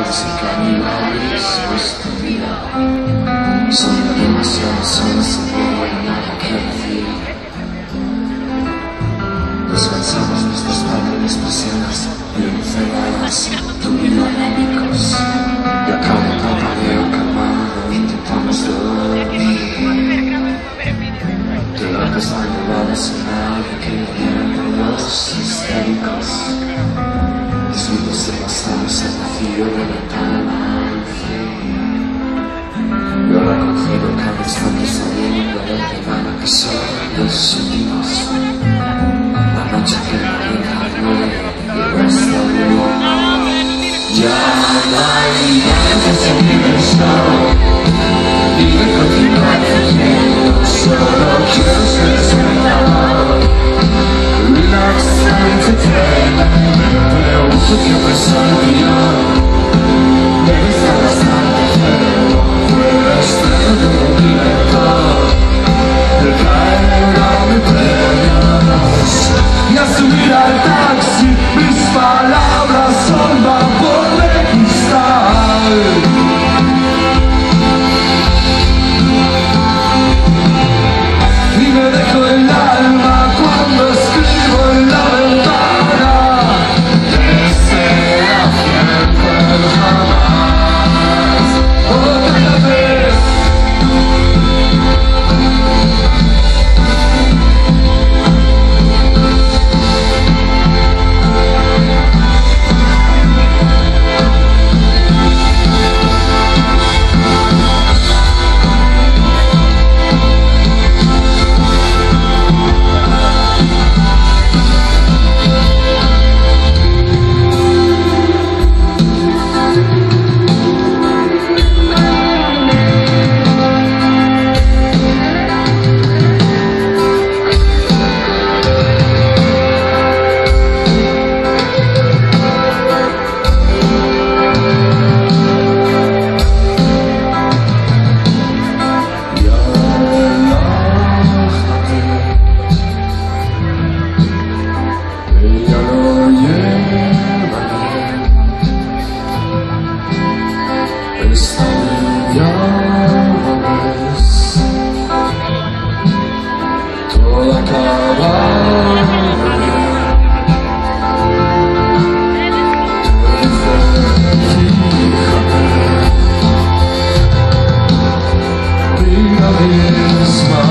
animales y caníbales, nuestra vida. Son demasiadas horas en medio de nada que decir. Descansamos nuestras paredes paseadas y encerradas, turbinámicos. Y a cada parpadeo calmado intentamos dormir. De largas madrugadas en nadie que vienen los histéricos. Desnudos devastados al vacío de ventana al fin. Y ahora concedo cada instante sabiendo de antemano que son los últimos. La noche que la vida muere y resta ya no hay ganas de libertad. Vive continuar viviendo, solo quiero ser despertado. Relax and entertain. Pero uso que persona yo debe estar bastante feo. Fuera estreno de mi libertad. El caer a mis premios y a subir al taxi. Mis palabras son vapor de cristal. Y me dejo el alma cuando escribo en la ventana. Desea siempre jamás. Otra vez. Todo acaba. Fíjate, vida misma.